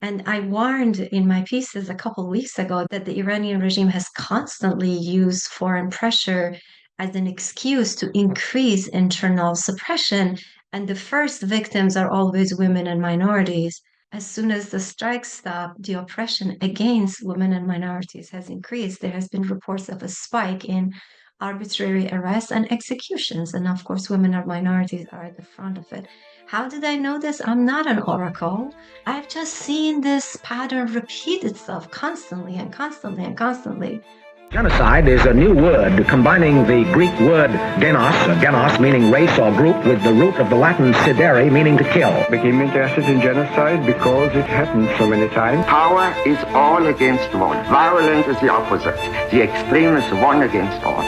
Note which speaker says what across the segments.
Speaker 1: And I warned in my pieces a couple of weeks ago that the Iranian regime has constantly used foreign pressure as an excuse to increase internal suppression. And the first victims are always women and minorities. As soon as the strikes stop, the oppression against women and minorities has increased. There has been reports of a spike in arbitrary arrests and executions. And of course, women and minorities are at the front of it. How did I know this? I'm not an oracle. I've just seen this pattern repeat itself constantly and constantly and constantly.
Speaker 2: Genocide is a new word combining the Greek word genos meaning race or group, with the root of the Latin sidere meaning to kill.
Speaker 3: Became interested in genocide because it happened so many times.
Speaker 4: Power is all against one. Violence is the opposite. The extreme is one against all.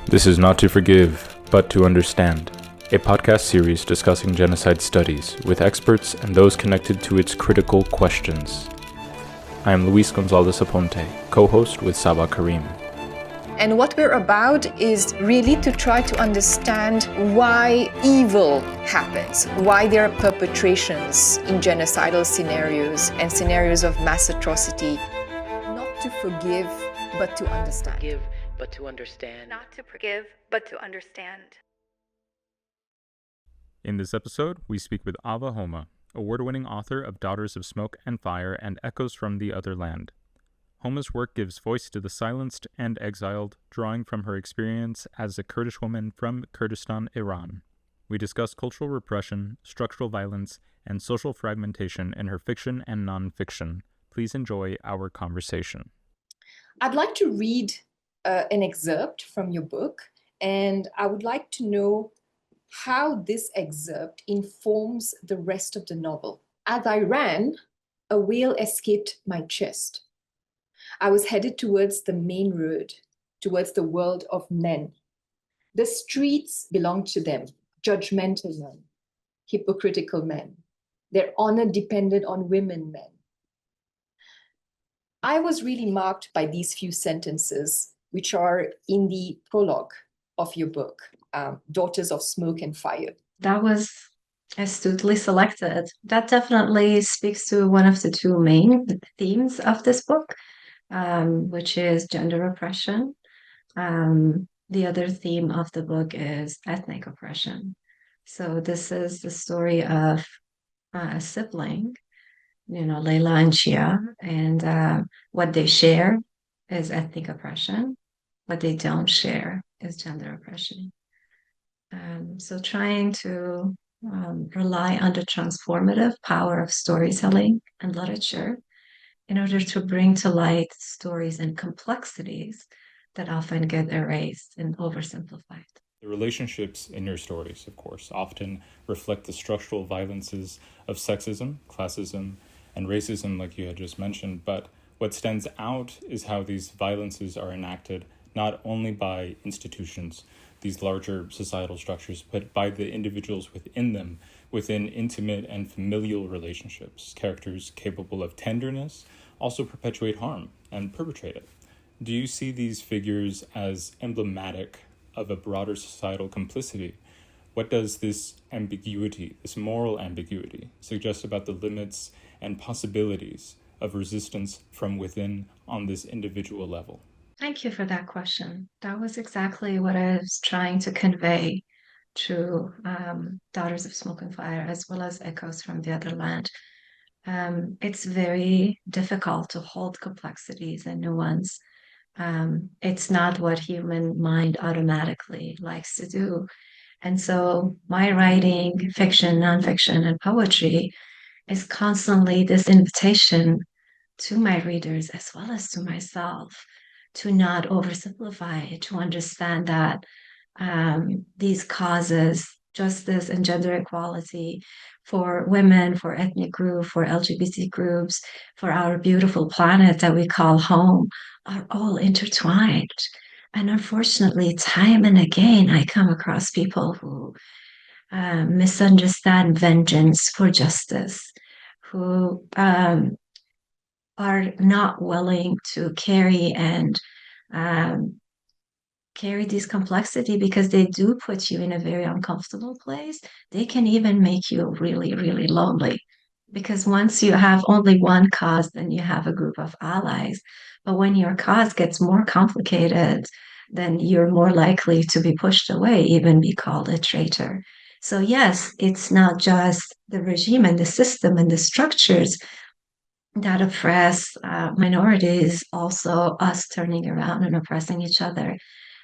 Speaker 5: This is Not to Forgive, but to Understand, a podcast series discussing genocide studies with experts and those connected to its critical questions. I am Luis Gonzalez Aponte, co-host with Saba Karim.
Speaker 6: And what we're about is really to try to understand why evil happens, why there are perpetrations in genocidal scenarios and scenarios of mass atrocity. Not to forgive, but to understand.
Speaker 7: Forgive, but to understand.
Speaker 8: Not to forgive, but to understand.
Speaker 5: In this episode, we speak with Ava Homa, award-winning author of Daughters of Smoke and Fire and Echoes from the Other Land. Homa's work gives voice to the silenced and exiled, drawing from her experience as a Kurdish woman from Kurdistan, Iran. We discuss cultural repression, structural violence, and social fragmentation in her fiction and nonfiction. Please enjoy our conversation.
Speaker 6: I'd like to read an excerpt from your book, and I would like to know how this excerpt informs the rest of the novel. As I ran, a wail escaped my chest. I was headed towards the main road, towards the world of men. The streets belonged to them, judgmental men, hypocritical men. Their honor depended on women men. I was really marked by these few sentences, which are in the prologue of your book, Daughters of Smoke and Fire.
Speaker 1: That was astutely selected. That definitely speaks to one of the two main themes of this book, which is gender oppression. The other theme of the book is ethnic oppression. So this is the story of a sibling, Layla and Shia, and what they share is ethnic oppression. What they don't share is gender oppression. So trying to rely on the transformative power of storytelling and literature in order to bring to light stories and complexities that often get erased and oversimplified.
Speaker 5: The relationships in your stories, of course, often reflect the structural violences of sexism, classism, and racism, like you had just mentioned. But what stands out is how these violences are enacted not only by institutions, these larger societal structures, but by the individuals within them, within intimate and familial relationships. Characters capable of tenderness also perpetuate harm and perpetrate it. Do you see these figures as emblematic of a broader societal complicity? What does this ambiguity, this moral ambiguity, suggest about the limits and possibilities of resistance from within on this individual level?
Speaker 1: Thank you for that question. That was exactly what I was trying to convey through Daughters of Smoke and Fire, as well as Echoes from the Other Land. It's very difficult to hold complexities and nuance. It's not what human mind automatically likes to do. And so my writing, fiction, nonfiction, and poetry is constantly this invitation to my readers, as well as to myself, to not oversimplify it, to understand that these causes, justice and gender equality for women, for ethnic groups, for LGBT groups, for our beautiful planet that we call home, are all intertwined. And unfortunately, time and again, I come across people who misunderstand vengeance for justice, who are not willing to carry these complexity because they do put you in a very uncomfortable place. They can even make you really, really lonely. Because once you have only one cause, then you have a group of allies. But when your cause gets more complicated, then you're more likely to be pushed away, even be called a traitor. So, yes, it's not just the regime and the system and the structures that oppress minorities, also us turning around and oppressing each other.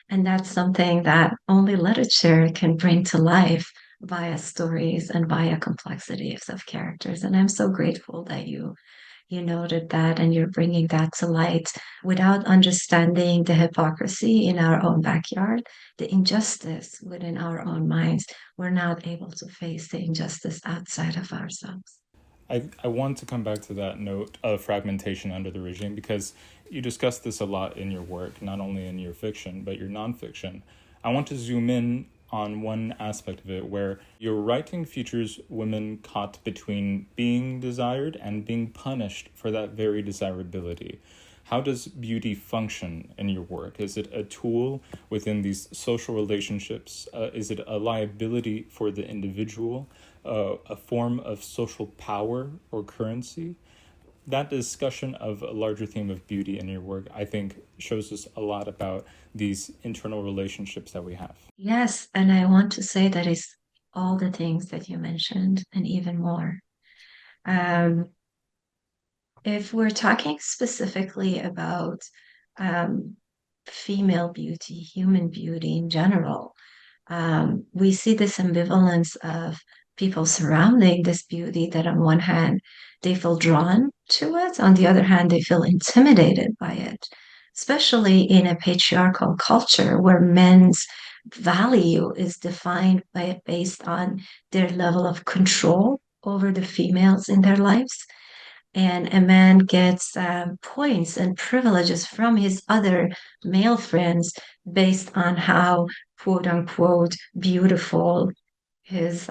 Speaker 1: And that's something that only literature can bring to life via stories and via complexities of characters. And I'm so grateful that you noted that and you're bringing that to light. Without understanding the hypocrisy in our own backyard, the injustice within our own minds, we're not able to face the injustice outside of ourselves.
Speaker 5: I want to come back to that note of fragmentation under the regime because you discuss this a lot in your work, not only in your fiction, but your nonfiction. I want to zoom in on one aspect of it where your writing features women caught between being desired and being punished for that very desirability. How does beauty function in your work? Is it a tool within these social relationships? Is it a liability for the individual? A form of social power or currency? That discussion of a larger theme of beauty in your work, I think, shows us a lot about these internal relationships that we have.
Speaker 1: Yes, and I want to say that it's all the things that you mentioned and even more. Um, if we're talking specifically about um, female beauty, human beauty in general, we see this ambivalence of people surrounding this beauty that on one hand they feel drawn to it, on the other hand they feel intimidated by it, especially in a patriarchal culture where men's value is defined based on their level of control over the females in their lives, and a man gets points and privileges from his other male friends based on how quote unquote beautiful his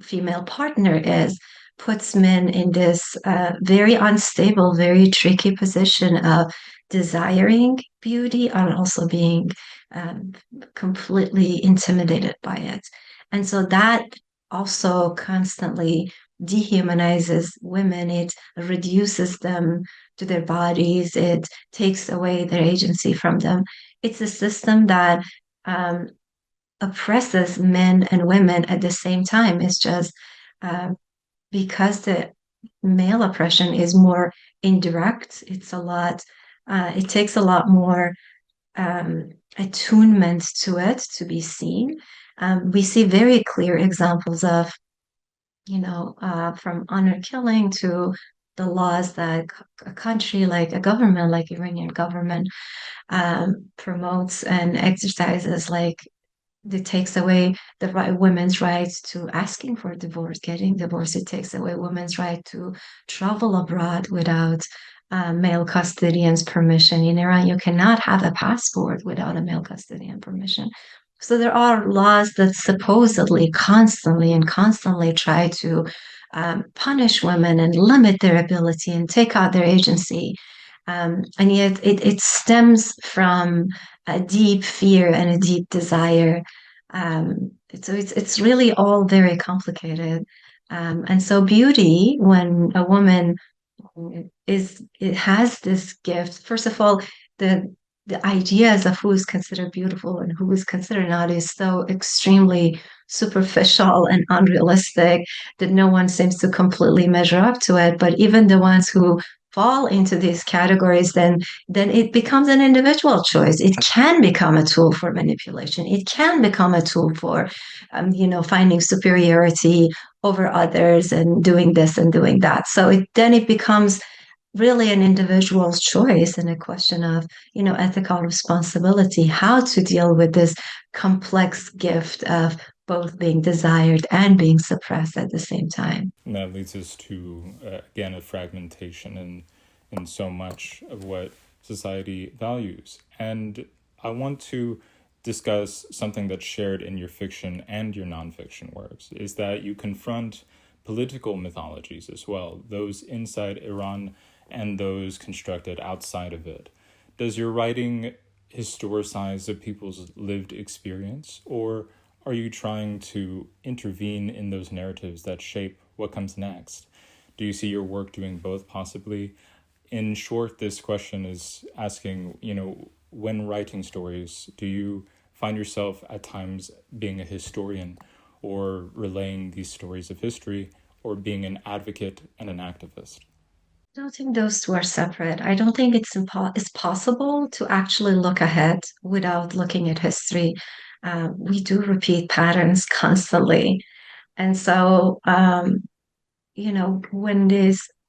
Speaker 1: female partner is, puts men in this very unstable, very tricky position of desiring beauty and also being um, completely intimidated by it. And so that also constantly dehumanizes women. It reduces them to their bodies. It takes away their agency from them. It's a system that um, oppresses men and women at the same time. It's just uh, because the male oppression is more indirect. It takes a lot more um, attunement to it to be seen. We see very clear examples of, from honor killing to the laws that a country like a government, like Iranian government, promotes and exercises, like it takes away the women's rights to asking for divorce, getting divorced. It takes away women's right to travel abroad without male custodian's permission. In Iran, you cannot have a passport without a male custodian permission. So there are laws that supposedly constantly try to punish women and limit their ability and take out their agency. And yet it stems from a deep fear and a deep desire. So it's really all very complicated. And so beauty, when a woman it has this gift. First of all, the the ideas of who is considered beautiful and who is considered not is so extremely superficial and unrealistic that no one seems to completely measure up to it. But even the ones who fall into these categories, then it becomes an individual choice. It can become a tool for manipulation. It can become a tool for, finding superiority over others and doing this and doing that. So then it becomes really an individual's choice and a question of, ethical responsibility, how to deal with this complex gift of both being desired and being suppressed at the same time.
Speaker 5: And that leads us to, again, a fragmentation in so much of what society values. And I want to discuss something that's shared in your fiction and your nonfiction works, is that you confront political mythologies as well, those inside Iran and those constructed outside of it. Does your writing historicize the people's lived experience, or are you trying to intervene in those narratives that shape what comes next? Do you see your work doing both possibly? In short, this question is asking, when writing stories, do you find yourself at times being a historian or relaying these stories of history or being an advocate and an activist?
Speaker 1: I don't think those two are separate. I don't think it's possible to actually look ahead without looking at history. We do repeat patterns constantly. And so,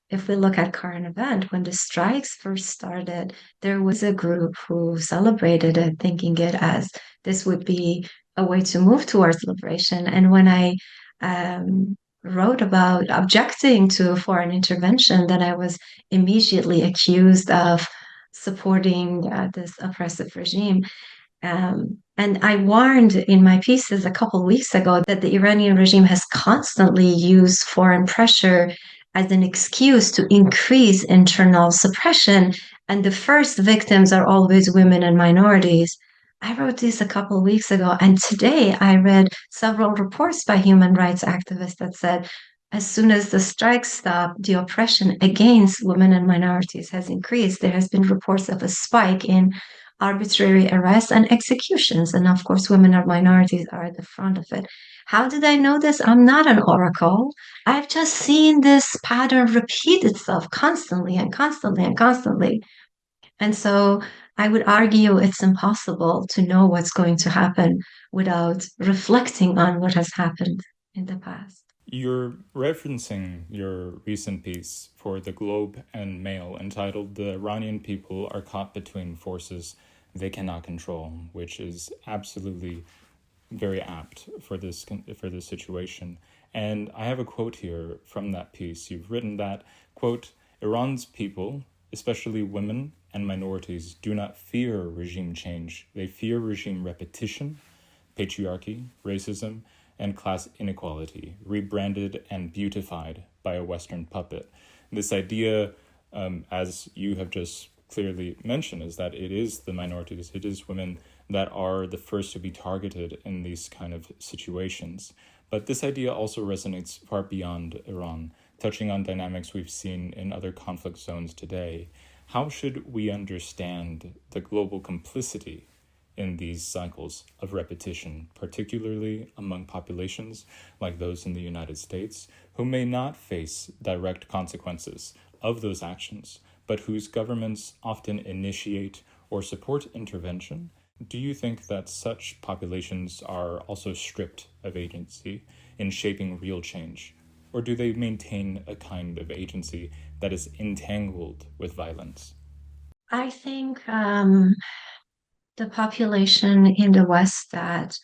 Speaker 1: if we look at current event, when the strikes first started, there was a group who celebrated it, thinking it as this would be a way to move towards liberation. And when I wrote about objecting to foreign intervention, then I was immediately accused of supporting this oppressive regime. And I warned in my pieces a couple of weeks ago that the Iranian regime has constantly used foreign pressure as an excuse to increase internal suppression. And the first victims are always women and minorities. I wrote this a couple of weeks ago, and today I read several reports by human rights activists that said as soon as the strikes stopped, the oppression against women and minorities has increased. There has been reports of a spike in arbitrary arrests and executions. And of course, women and minorities are at the front of it. How did I know this? I'm not an oracle. I've just seen this pattern repeat itself constantly and constantly and constantly. And so I would argue it's impossible to know what's going to happen without reflecting on what has happened in the past.
Speaker 5: You're referencing your recent piece for The Globe and Mail entitled "The Iranian People Are Caught Between Forces They Cannot Control," which is absolutely very apt for this situation. And I have a quote here from that piece. You've written that, quote, "Iran's people, especially women and minorities, do not fear regime change. They fear regime repetition, patriarchy, racism, and class inequality, rebranded and beautified by a Western puppet." This idea, as you have just clearly mentioned, is that it is the minorities, it is women that are the first to be targeted in these kind of situations. But this idea also resonates far beyond Iran, touching on dynamics we've seen in other conflict zones today. How should we understand the global complicity in these cycles of repetition, particularly among populations like those in the United States, who may not face direct consequences of those actions, but whose governments often initiate or support intervention? Do you think that such populations are also stripped of agency in shaping real change? Or do they maintain a kind of agency that is entangled with violence?
Speaker 1: I think the population in the West that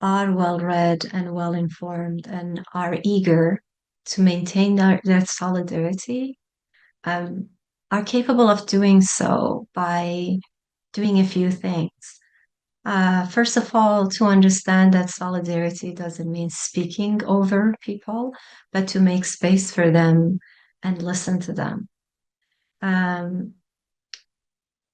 Speaker 1: are well read and well informed and are eager to maintain their solidarity are capable of doing so by doing a few things. First of all, to understand that solidarity doesn't mean speaking over people, but to make space for them and listen to them.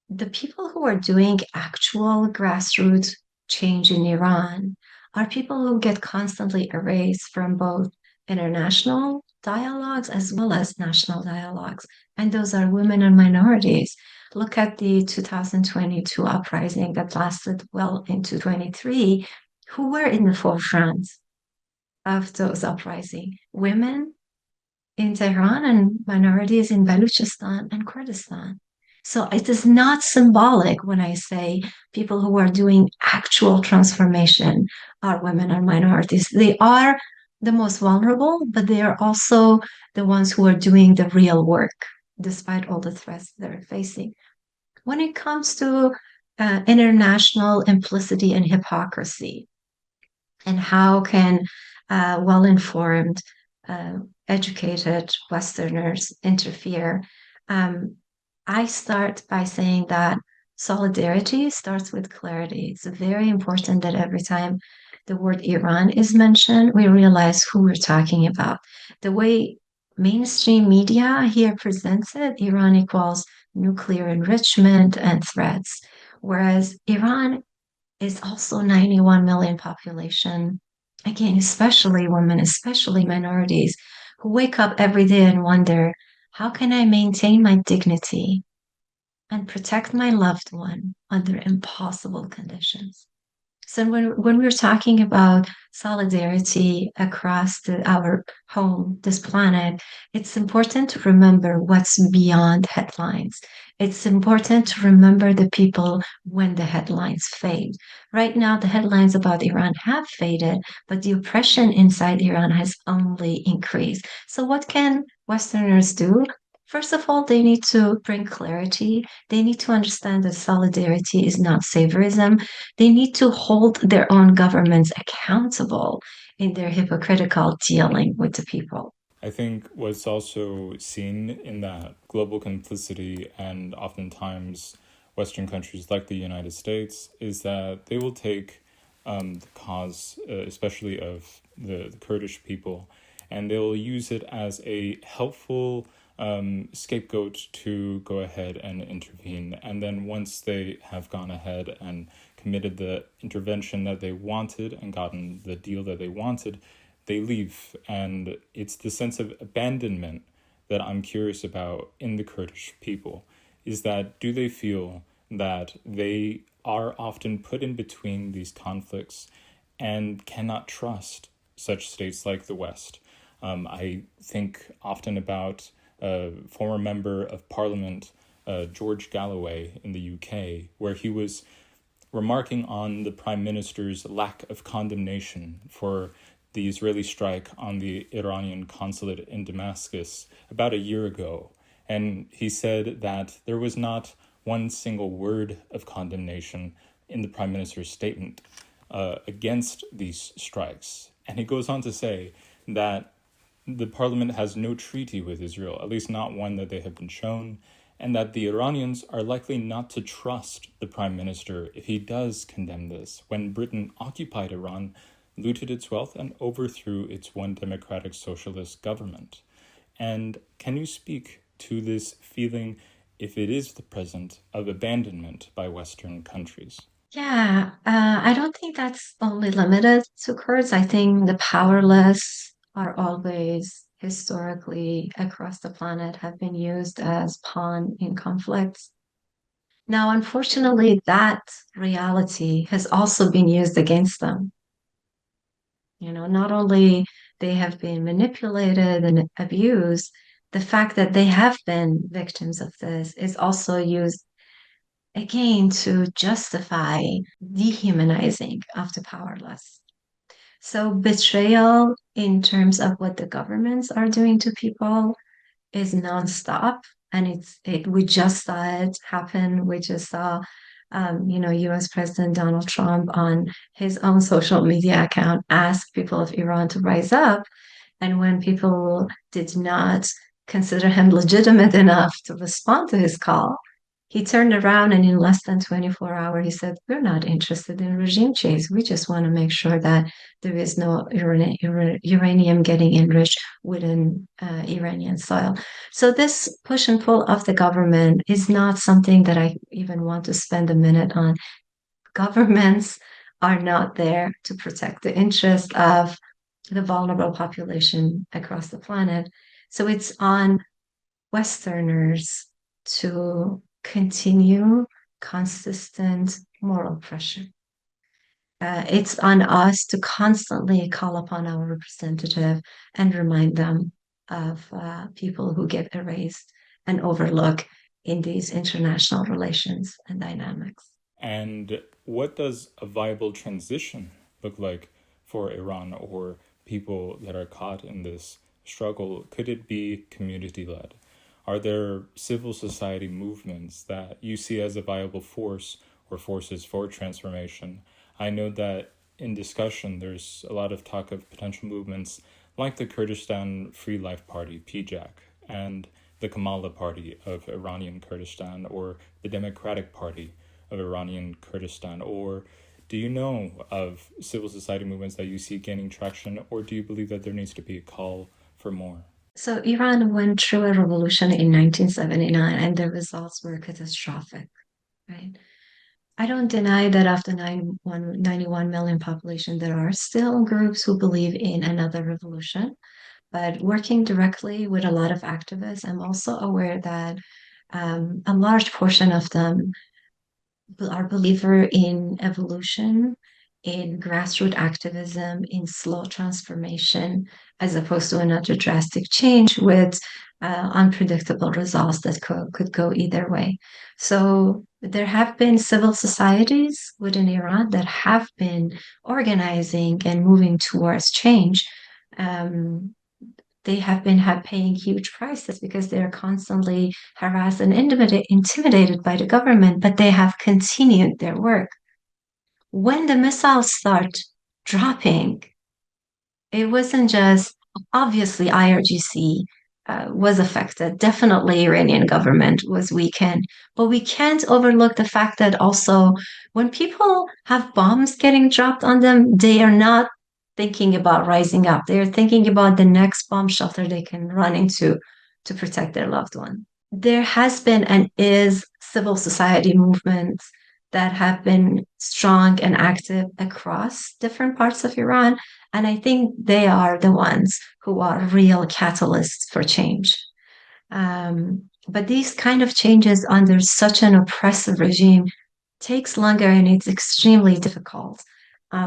Speaker 1: The people who are doing actual grassroots change in Iran are people who get constantly erased from both international dialogues as well as national dialogues. And those are women and minorities. Look at the 2022 uprising that lasted well into 23. Who were in the forefront of those uprisings? Women in Tehran and minorities in Baluchistan and Kurdistan. So it is not symbolic when I say people who are doing actual transformation are women and minorities. They are the most vulnerable, but they are also the ones who are doing the real work, despite all the threats they're facing. When it comes to international implicity and hypocrisy, and how can well-informed, educated Westerners interfere, I start by saying that solidarity starts with clarity. It's very important that every time the word Iran is mentioned, we realize who we're talking about. The way mainstream media here presents it, Iran equals nuclear enrichment and threats, whereas Iran is also 91 million population. Again, especially women, especially minorities, who wake up every day and wonder, how can I maintain my dignity and protect my loved one under impossible conditions? So when we're talking about solidarity across our home, this planet, it's important to remember what's beyond headlines. It's important to remember the people when the headlines fade. Right now, the headlines about Iran have faded, but the oppression inside Iran has only increased. So what can Westerners do? First of all, they need to bring clarity. They need to understand that solidarity is not saviorism. They need to hold their own governments accountable in their hypocritical dealing with the people.
Speaker 5: I think what's also seen in that global complicity and oftentimes Western countries like the United States is that they will take the cause, especially of the Kurdish people, and they'll use it as a helpful scapegoat to go ahead and intervene. And then once they have gone ahead and committed the intervention that they wanted and gotten the deal that they wanted, they leave. And it's the sense of abandonment that I'm curious about in the Kurdish people. Is that, do they feel that they are often put in between these conflicts and cannot trust such states like the West? I think often about a former member of parliament, George Galloway in the UK, where he was remarking on the prime minister's lack of condemnation for the Israeli strike on the Iranian consulate in Damascus about a year ago. And he said that there was not one single word of condemnation in the prime minister's statement against these strikes. And he goes on to say that the parliament has no treaty with Israel, at least not one that they have been shown, and that the Iranians are likely not to trust the prime minister if he does condemn this, when Britain occupied Iran, looted its wealth, and overthrew its one democratic socialist government. And can you speak to this feeling, if it is the present, of abandonment by Western countries?
Speaker 1: Yeah, I don't think that's only limited to Kurds. I think the powerless are always historically across the planet have been used as pawn in conflicts. Now, unfortunately, that reality has also been used against them. Not only they have been manipulated and abused, the fact that they have been victims of this is also used again to justify dehumanizing of the powerless. So betrayal in terms of what the governments are doing to people is nonstop, and we just saw it happen. We just saw, U.S. President Donald Trump on his own social media account ask people of Iran to rise up, and when people did not consider him legitimate enough to respond to his call, he turned around and in less than 24 hours, he said, we're not interested in regime change. We just want to make sure that there is no uranium getting enriched within Iranian soil. So this push and pull of the government is not something that I even want to spend a minute on. Governments are not there to protect the interest of the vulnerable population across the planet. So it's on Westerners to continue consistent moral pressure. It's on us to constantly call upon our representative and remind them of people who get erased and overlooked in these international relations and dynamics.
Speaker 5: And what does a viable transition look like for Iran or people that are caught in this struggle? Could it be community-led? Are there civil society movements that you see as a viable force or forces for transformation? I know that in discussion, there's a lot of talk of potential movements like the Kurdistan Free Life Party, PJAK, and the Kamala Party of Iranian Kurdistan, or the Democratic Party of Iranian Kurdistan. Or do you know of civil society movements that you see gaining traction, or do you believe that there needs to be a call for more?
Speaker 1: So Iran went through a revolution in 1979 and the results were catastrophic, right? I don't deny that after 91 million population, there are still groups who believe in another revolution. But working directly with a lot of activists, I'm also aware that a large portion of them are believer in evolution, in grassroots activism, in slow transformation, as opposed to another drastic change with unpredictable results that could go either way. So there have been civil societies within Iran that have been organizing and moving towards change. Um, they have been paying huge prices because they are constantly harassed and intimidated by the government, but they have continued their work. When the missiles start dropping, it wasn't just obviously IRGC was affected. Definitely, Iranian government was weakened, but we can't overlook the fact that also when people have bombs getting dropped on them, they are not thinking about rising up. They are thinking about the next bomb shelter they can run into to protect their loved one. There has been and is civil society movements that have been strong and active across different parts of Iran, and I think they are the ones who are real catalysts for change. But these kind of changes under such an oppressive regime takes longer and it's extremely difficult.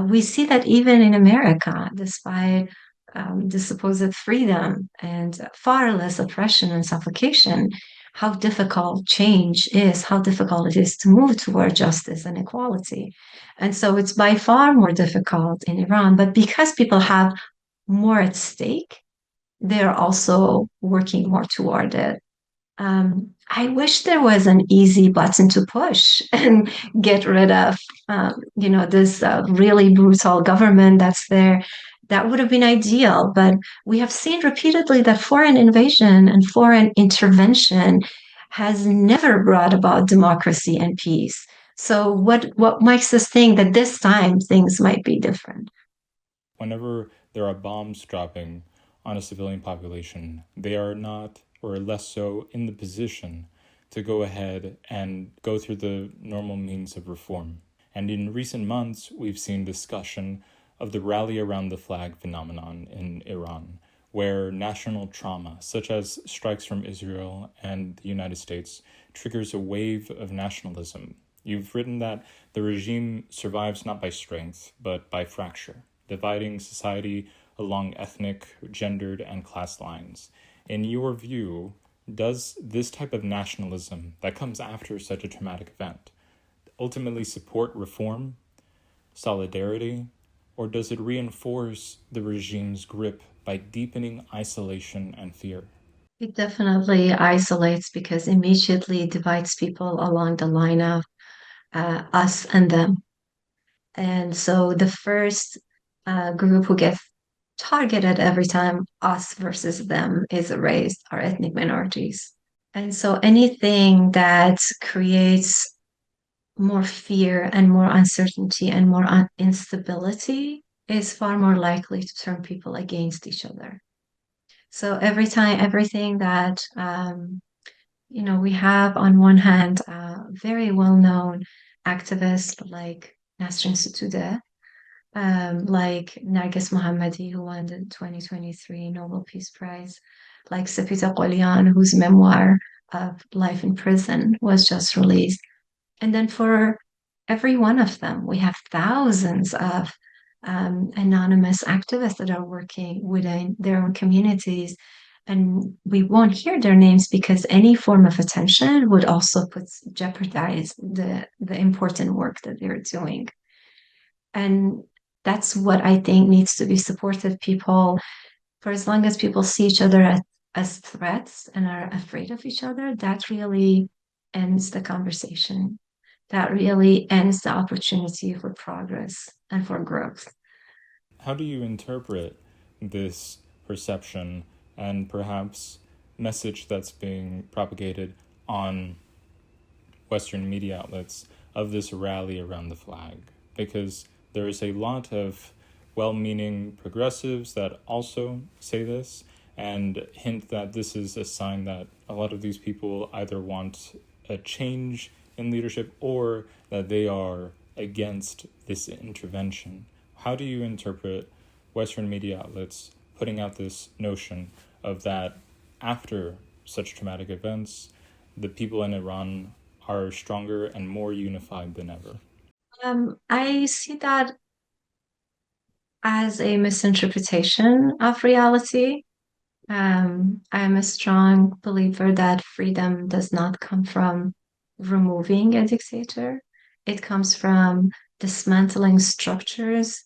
Speaker 1: We see that even in America, despite the supposed freedom and far less oppression and suffocation, how difficult change is, how difficult it is to move toward justice and equality. And so it's by far more difficult in Iran, but because people have more at stake, they're also working more toward it. I wish there was an easy button to push and get rid of, this really brutal government that's there. That would have been ideal, but we have seen repeatedly that foreign invasion and foreign intervention has never brought about democracy and peace. So what makes us think that this time things might be different?
Speaker 5: Whenever there are bombs dropping on a civilian population, they are not, or less so, in the position to go ahead and go through the normal means of reform. And in recent months, we've seen discussion of the rally around the flag phenomenon in Iran, where national trauma, such as strikes from Israel and the United States, triggers a wave of nationalism. You've written that the regime survives not by strength, but by fracture, dividing society along ethnic, gendered, and class lines. In your view, does this type of nationalism that comes after such a traumatic event ultimately support reform, solidarity, or does it reinforce the regime's grip by deepening isolation and fear?
Speaker 1: It definitely isolates because immediately divides people along the line of us and them. And so the first group who gets targeted every time us versus them is erased are ethnic minorities. And so anything that creates more fear and more uncertainty and more instability is far more likely to turn people against each other. So every time, everything that we have on one hand, very well-known activists like Nasrin Sotoudeh, like Narges Mohammadi, who won the 2023 Nobel Peace Prize, like Sepita Qolian, whose memoir of life in prison was just released. And then for every one of them, we have thousands of anonymous activists that are working within their own communities. And we won't hear their names because any form of attention would also jeopardize the important work that they're doing. And that's what I think needs to be supported. People, for as long as people see each other as threats and are afraid of each other, that really ends the conversation. That really ends the opportunity for progress and for growth.
Speaker 5: How do you interpret this perception and perhaps message that's being propagated on Western media outlets of this rally around the flag? Because there is a lot of well-meaning progressives that also say this and hint that this is a sign that a lot of these people either want a change in leadership or that they are against this intervention. How do you interpret Western media outlets putting out this notion of that after such traumatic events, the people in Iran are stronger and more unified than ever?
Speaker 1: I see that as a misinterpretation of reality. I'm a strong believer that freedom does not come from removing a dictator. It comes from dismantling structures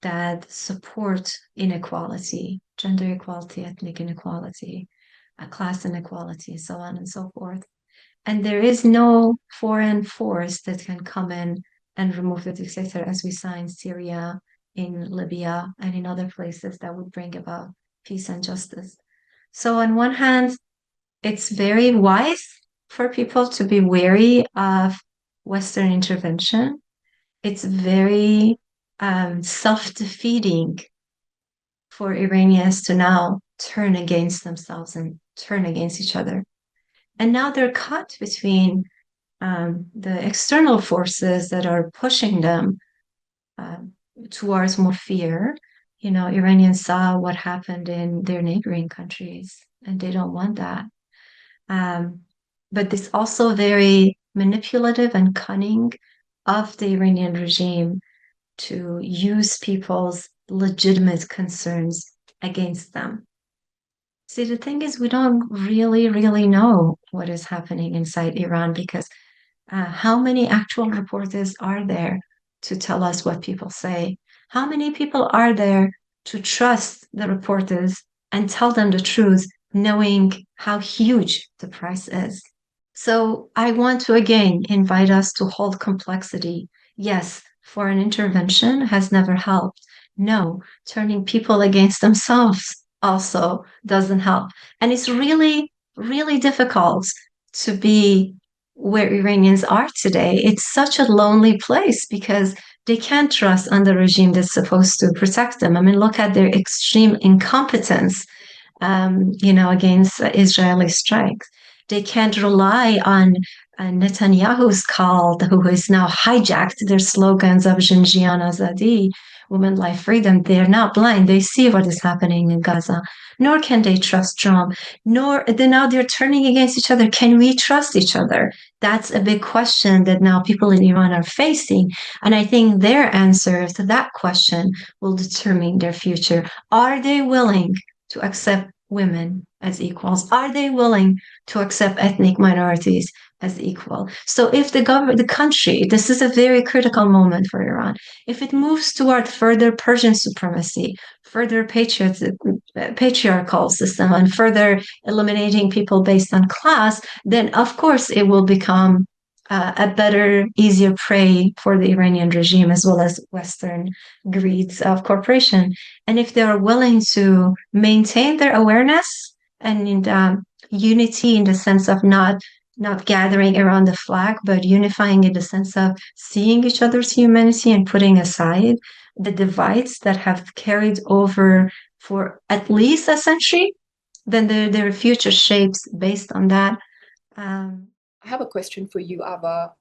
Speaker 1: that support inequality, gender equality, ethnic inequality, class inequality, so on and so forth. And there is no foreign force that can come in and remove the dictator, as we saw in Syria, in Libya, and in other places that would bring about peace and justice. So, on one hand, it's very wise for people to be wary of Western intervention. It's very self-defeating for Iranians to now turn against themselves and turn against each other. And now they're caught between the external forces that are pushing them towards more fear. You know, Iranians saw what happened in their neighboring countries, and they don't want that. But it's also very manipulative and cunning of the Iranian regime to use people's legitimate concerns against them. See, the thing is, we don't really know what is happening inside Iran because how many actual reporters are there to tell us what people say? How many people are there to trust the reporters and tell them the truth, knowing how huge the price is? So I want to again invite us to hold complexity. Yes, foreign intervention has never helped. No, turning people against themselves also doesn't help. And it's really difficult to be where Iranians are today. It's such a lonely place because they can't trust on the regime that's supposed to protect them. I mean, look at their extreme incompetence, against Israeli strikes. They can't rely on Netanyahu's call, who has now hijacked their slogans of Jinjian Azadi, women, life, freedom. They're not blind. They see what is happening in Gaza. Nor can they trust Trump. Now they're turning against each other. Can we trust each other? That's a big question that now people in Iran are facing. And I think their answer to that question will determine their future. Are they willing to accept women as equals? Are they willing to accept ethnic minorities as equal? So if the country, this is a very critical moment for Iran, if it moves toward further Persian supremacy, further patriarchal system, and further eliminating people based on class, then of course it will become a better, easier prey for the Iranian regime as well as Western greeds of corporation. And if they are willing to maintain their awareness and unity in the sense of not gathering around the flag, but unifying in the sense of seeing each other's humanity and putting aside the divides that have carried over for at least a century, then their future shapes based on that.
Speaker 6: I have a question for you, Ava.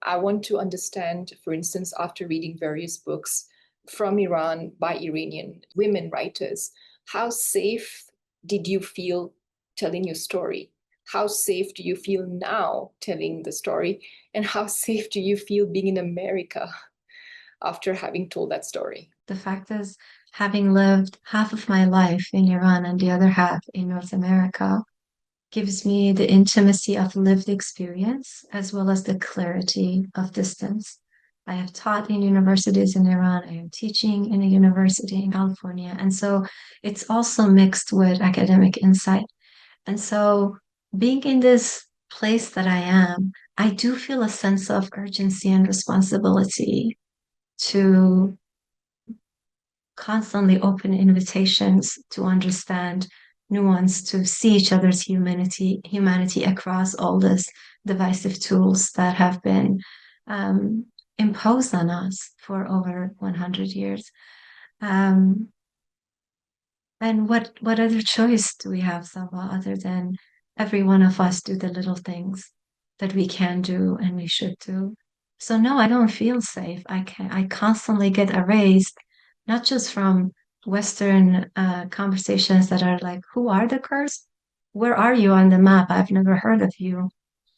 Speaker 6: I want to understand, for instance, after reading various books from Iran by Iranian women writers, how safe did you feel telling your story? How safe do you feel now telling the story? And how safe do you feel being in America after having told that story?
Speaker 1: The fact is, having lived half of my life in Iran and the other half in North America, gives me the intimacy of lived experience as well as the clarity of distance. I have taught in universities in Iran. I am teaching in a university in California. And so it's also mixed with academic insight. And so being in this place that I am, I do feel a sense of urgency and responsibility to constantly open invitations to understand nuance, to see each other's humanity across all these divisive tools that have been imposed on us for over 100 years. And what other choice do we have, Sarwa, other than every one of us do the little things that we can do and we should do? So no, I don't feel safe. I constantly get erased, not just from Western conversations that are like, who are the Kurds? Where are you on the map? I've never heard of you.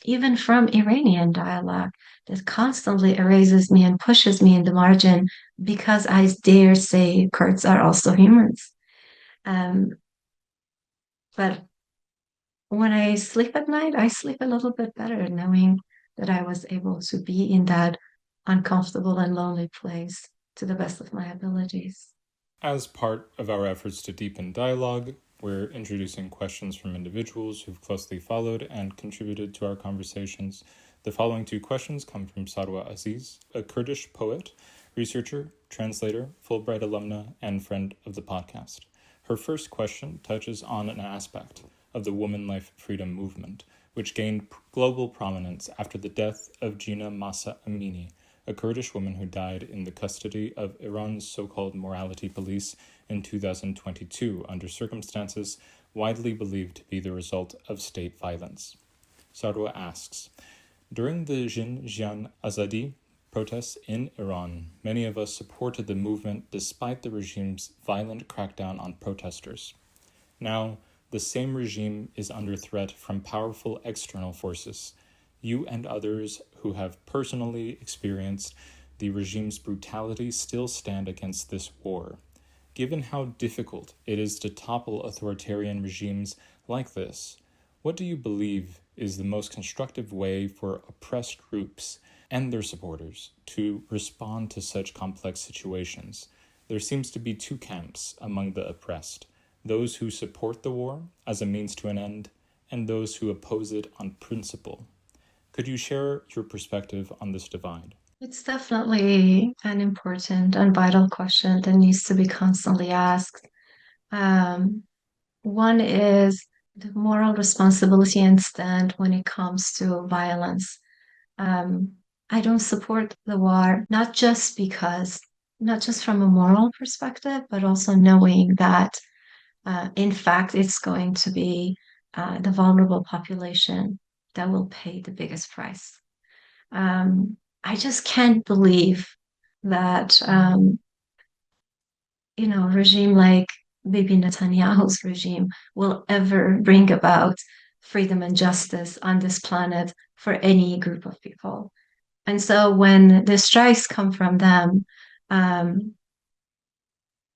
Speaker 1: Even from Iranian dialogue that constantly erases me and pushes me in the margin because I dare say Kurds are also humans. Um, but when I sleep at night, I sleep a little bit better knowing that I was able to be in that uncomfortable and lonely place to the best of my abilities.
Speaker 5: As part of our efforts to deepen dialogue, we're introducing questions from individuals who've closely followed and contributed to our conversations. The following two questions come from Sarwa Azeez, a Kurdish poet, researcher, translator, Fulbright alumna, and friend of the podcast. Her first question touches on an aspect of the woman life freedom movement, which gained global prominence after the death of Gina Mahsa Amini, a Kurdish woman who died in the custody of Iran's so-called morality police in 2022 under circumstances widely believed to be the result of state violence. Sarwa asks, during the Xinjiang Azadi protests in Iran, many of us supported the movement despite the regime's violent crackdown on protesters. Now, the same regime is under threat from powerful external forces. You and others who have personally experienced the regime's brutality still stand against this war. Given how difficult it is to topple authoritarian regimes like this, what do you believe is the most constructive way for oppressed groups and their supporters to respond to such complex situations? There seems to be two camps among the oppressed: those who support the war as a means to an end, and those who oppose it on principle. Could you share your perspective on this divide?
Speaker 1: It's definitely an important and vital question that needs to be constantly asked. Um, One is the moral responsibility and stand when it comes to violence. Um, I don't support the war, not just because, not just from a moral perspective, but also knowing that, in fact, it's going to be the vulnerable population that will pay the biggest price. I just can't believe that, a regime like Bibi Netanyahu's regime will ever bring about freedom and justice on this planet for any group of people. And so when the strikes come from them, um,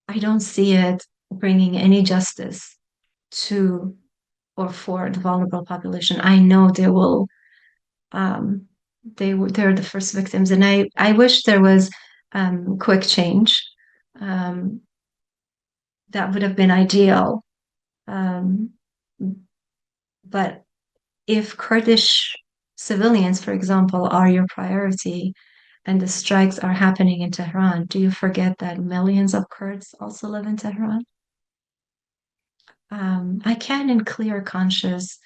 Speaker 1: I don't see it bringing any justice to or for the vulnerable population. I know they will. They're the first victims, and I wish there was quick change. Um, that would have been ideal. Um, but if Kurdish civilians, for example, are your priority and the strikes are happening in Tehran, do you forget that millions of Kurds also live in Tehran? I can, in clear conscience,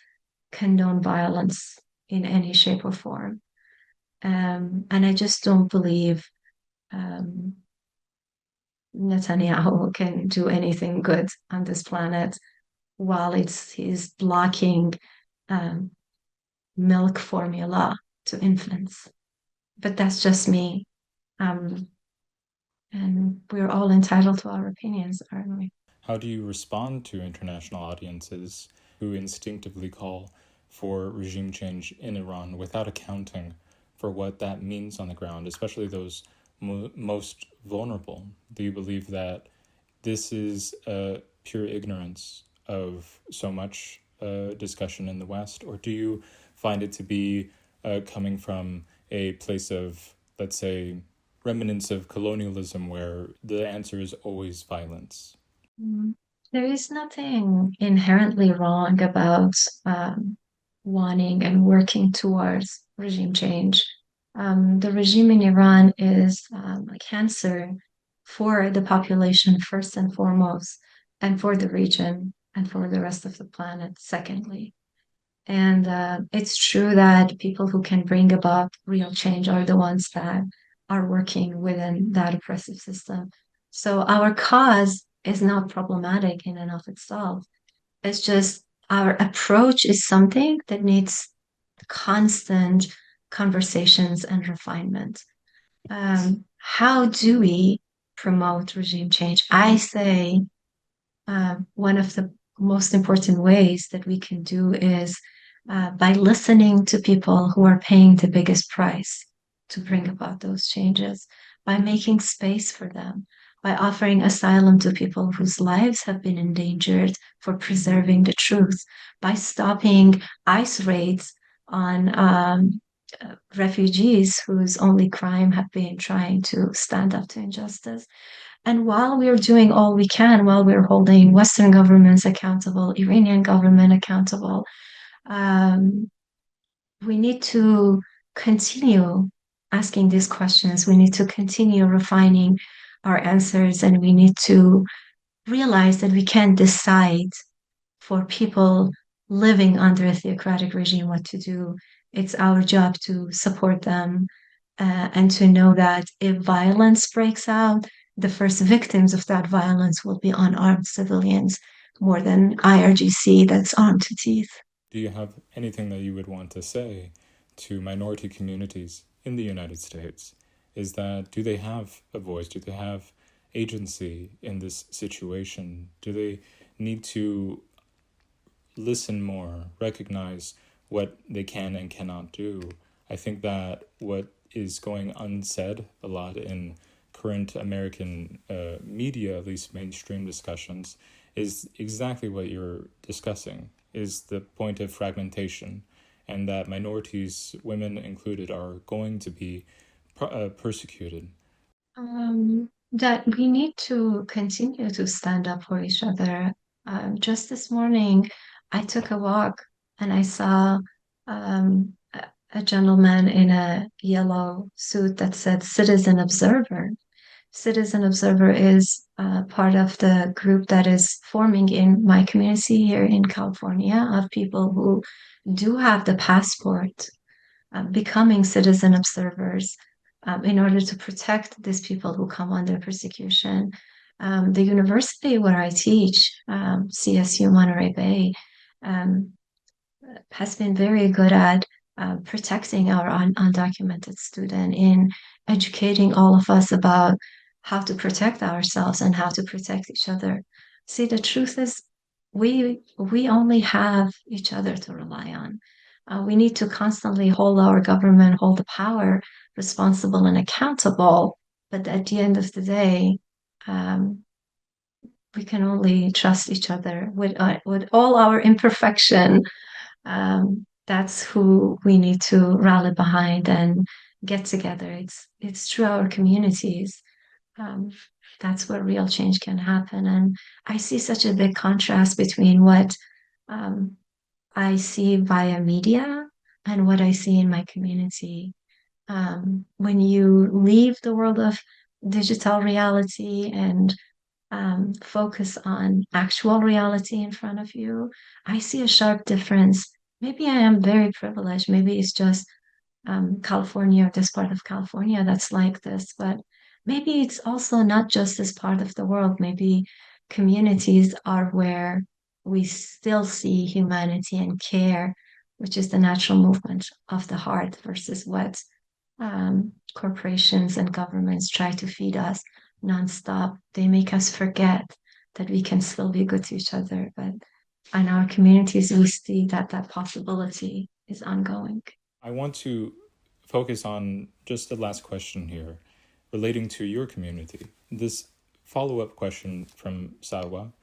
Speaker 1: condone violence in any shape or form. And I just don't believe um, Netanyahu can do anything good on this planet while he's blocking um, milk formula to infants. But that's just me. Um, and we're all entitled to our opinions, aren't we?
Speaker 5: How do you respond to international audiences who instinctively call for regime change in Iran without accounting for what that means on the ground, especially those most vulnerable? Do you believe that this is pure ignorance of so much discussion in the West, or do you find it to be coming from a place of, let's say, remnants of colonialism where the answer is always violence?
Speaker 1: There is nothing inherently wrong about wanting and working towards regime change. The regime in Iran is a cancer for the population, first and foremost, and for the region and for the rest of the planet, secondly. And it's true that people who can bring about real change are the ones that are working within that oppressive system. So our cause is not problematic in and of itself. It's just our approach is something that needs constant conversations and refinement. How do we promote regime change. I say one of the most important ways that we can do is by listening to people who are paying the biggest price to bring about those changes, by making space for them, by offering asylum to people whose lives have been endangered for preserving the truth, by stopping ICE raids on refugees whose only crime have been trying to stand up to injustice. And while we're doing all we can, while we're holding Western governments accountable, Iranian government accountable, um, we need to continue asking these questions. We need to continue refining our answers, and we need to realize that we can't decide for people living under a theocratic regime what to do. It's our job to support them and to know that if violence breaks out, the first victims of that violence will be unarmed civilians more than IRGC that's armed to teeth.
Speaker 5: Do you have anything that you would want to say to minority communities in the United States? Is that, do they have a voice? Do they have agency in this situation? Do they need to listen more, recognize what they can and cannot do? I think that what is going unsaid a lot in current American media, at least mainstream discussions, is exactly what you're discussing, is the point of fragmentation, and that minorities, women included, are going to be persecuted.
Speaker 1: That we need to continue to stand up for each other. Just this morning, I took a walk and I saw a gentleman in a yellow suit that said Citizen Observer. Citizen Observer is part of the group that is forming in my community here in California of people who do have the passport, becoming citizen observers in order to protect these people who come under persecution. The university where I teach, CSU Monterey Bay, has been very good at protecting our undocumented student, in educating all of us about how to protect ourselves and how to protect each other. See, the truth is, we only have each other to rely on. We need to constantly hold our government, hold the power responsible and accountable. But at the end of the day, we can only trust each other with all our imperfection. That's who we need to rally behind and get together. It's through our communities. Um, that's where real change can happen. And I see such a big contrast between what I see via media and what I see in my community. When you leave the world of digital reality and focus on actual reality in front of you, I see a sharp difference. Maybe I am very privileged. Maybe it's just California, this part of California that's like this, but maybe it's also not just this part of the world. Maybe communities are where we still see humanity and care, which is the natural movement of the heart versus what corporations and governments try to feed us nonstop. They make us forget that we can still be good to each other. But in our communities, we see that that possibility is ongoing.
Speaker 5: I want to focus on just the last question here relating to your community. This follow-up question from Sarwa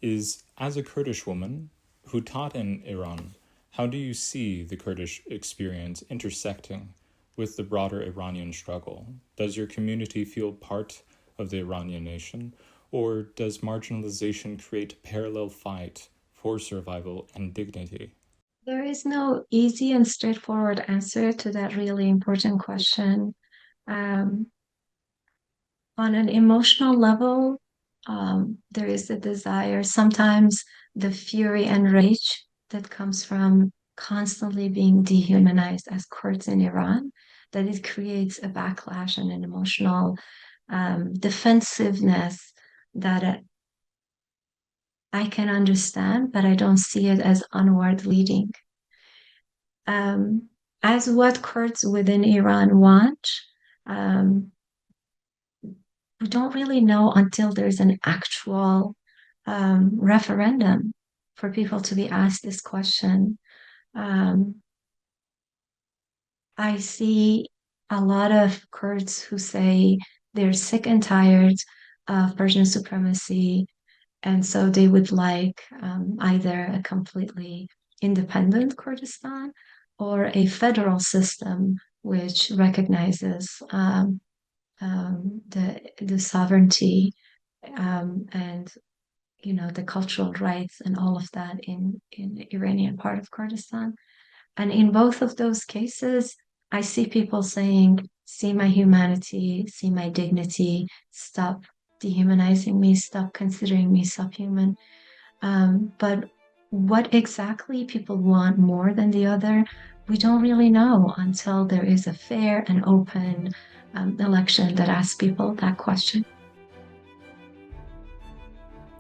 Speaker 5: is, as a Kurdish woman who taught in Iran, how do you see the Kurdish experience intersecting with the broader Iranian struggle? Does your community feel part of the Iranian nation, or does marginalization create a parallel fight for survival and dignity?
Speaker 1: There is no easy and straightforward answer to that really important question. On an emotional level, there is a desire, sometimes the fury and rage that comes from constantly being dehumanized as Kurds in Iran, that it creates a backlash and an emotional defensiveness that I can understand, but I don't see it as onward leading. As what Kurds within Iran want, we don't really know until there's an actual referendum for people to be asked this question. Um, I see a lot of Kurds who say they're sick and tired of Persian supremacy, and so they would like either a completely independent Kurdistan or a federal system which recognizes the sovereignty and the cultural rights and all of that in the Iranian part of Kurdistan. And in both of those cases, I see people saying, see my humanity, see my dignity, stop dehumanizing me, stop considering me subhuman. But what exactly people want more than the other, we don't really know until there is a fair and open election that asks people that question.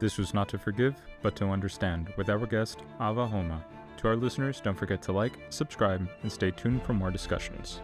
Speaker 5: This was Not to Forgive, but to Understand with our guest, Ava Homa. To our listeners, don't forget to like, subscribe, and stay tuned for more discussions.